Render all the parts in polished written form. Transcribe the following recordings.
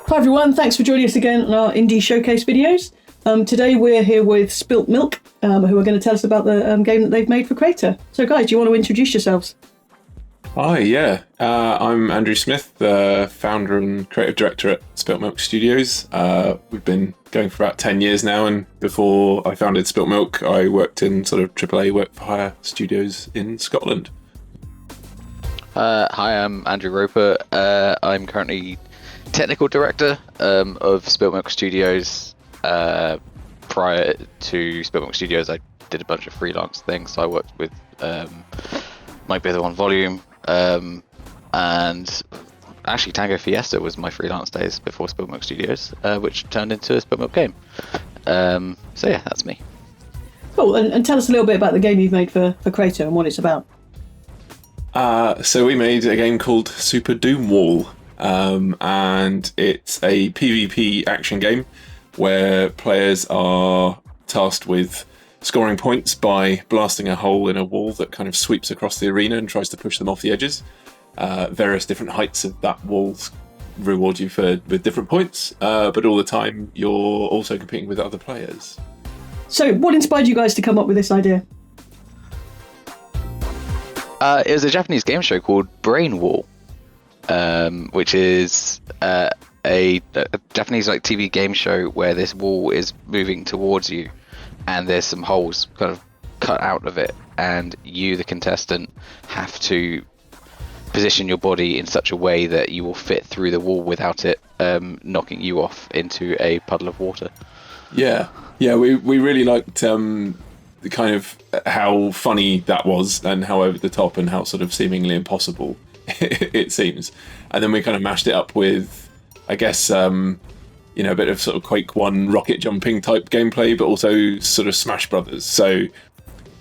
Hi everyone, thanks for joining us again on our Indie Showcase videos. Today we're here with Spilt Milk, who are going to tell us about the game that they've made for Crayta. So guys, do you want to introduce yourselves? Hi, yeah. I'm Andrew Smith, the founder and creative director at Spilt Milk Studios. We've been going for about 10 years now, and before I founded Spilt Milk, I worked in sort of AAA work-for-hire studios in Scotland. Hi, I'm Andrew Roper. I'm currently technical director of Spilt Milk Studios. Prior to Spilt Milk Studios, I did a bunch of freelance things. So I worked with Mike Bither on Volume, and actually Tango Fiesta was my freelance days before Spilt Milk Studios, which turned into a Spilt Milk game. So yeah, that's me. Cool, and tell us a little bit about the game you've made for Crayta and what it's about. So we made a game called Super Doom Wall, and it's a PvP action game where players are tasked with scoring points by blasting a hole in a wall that kind of sweeps across the arena and tries to push them off the edges. Various different heights of that wall reward you with different points, but all the time you're also competing with other players. So what inspired you guys to come up with this idea? It was a Japanese game show called Brain Wall, which is a Japanese TV game show where this wall is moving towards you, and there's some holes kind of cut out of it, and you, the contestant, have to position your body in such a way that you will fit through the wall without it knocking you off into a puddle of water. Yeah, we really liked the kind of how funny that was and how over the top and how sort of seemingly impossible it seems. And then we kind of mashed it up with, I guess, a bit of sort of Quake 1 rocket jumping type gameplay, but also sort of Smash Brothers. So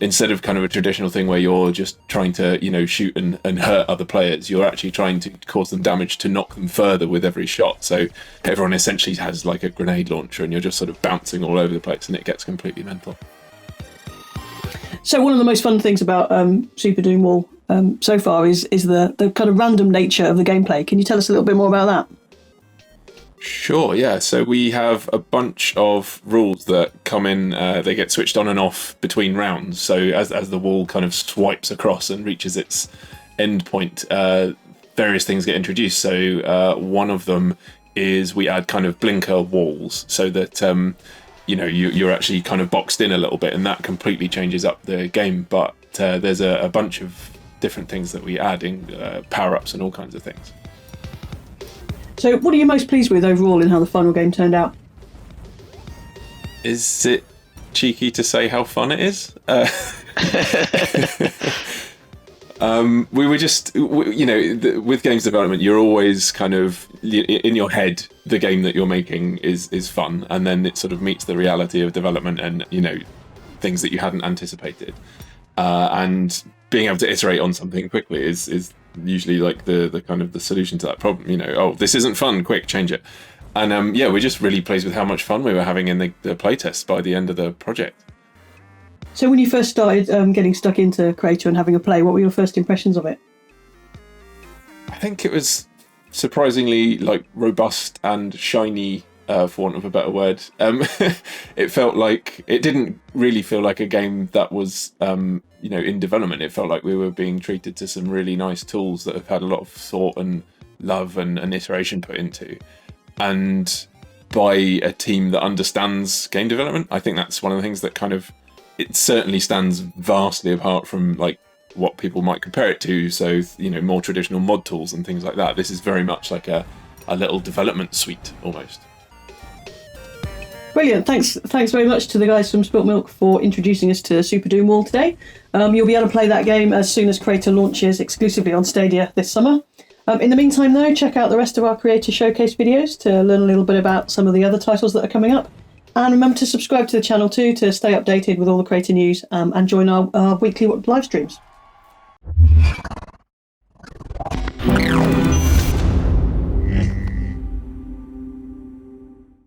instead of kind of a traditional thing where you're just trying to, shoot and hurt other players, you're actually trying to cause them damage to knock them further with every shot. So everyone essentially has like a grenade launcher and you're just sort of bouncing all over the place and it gets completely mental. So one of the most fun things about Super Doom Wall so far is the kind of random nature of the gameplay. Can you tell us a little bit more about that? Sure, yeah. So we have a bunch of rules that come in, they get switched on and off between rounds. So as the wall kind of swipes across and reaches its end point, various things get introduced. So one of them is we add kind of blinker walls so that you're actually kind of boxed in a little bit, and that completely changes up the game. But there's a bunch of different things that we add in, power-ups and all kinds of things. So what are you most pleased with overall in how the final game turned out? Is it cheeky to say how fun it is? We were just, with games development, you're always kind of, in your head, the game that you're making is fun, and then it sort of meets the reality of development and, things that you hadn't anticipated. And being able to iterate on something quickly is usually like the kind of the solution to that problem. Oh, this isn't fun, quick, change it. And we're just really pleased with how much fun we were having in the playtest by the end of the project. So when you first started getting stuck into Crayta and having a play, what were your first impressions of it? I think it was surprisingly robust and shiny, for want of a better word. It felt like it didn't really feel like a game that was in development. It felt like we were being treated to some really nice tools that have had a lot of thought and love and iteration put into, and by a team that understands game development. I think that's one of the things that kind of, it certainly stands vastly apart from what people might compare it to. So, more traditional mod tools and things like that. This is very much like a little development suite almost. Brilliant. Thanks very much to the guys from Spilt Milk for introducing us to Super Doom Wall today. You'll be able to play that game as soon as Crayta launches exclusively on Stadia this summer. In the meantime, though, check out the rest of our Creator Showcase videos to learn a little bit about some of the other titles that are coming up. And remember to subscribe to the channel too to stay updated with all the Crayta news and join our weekly live streams.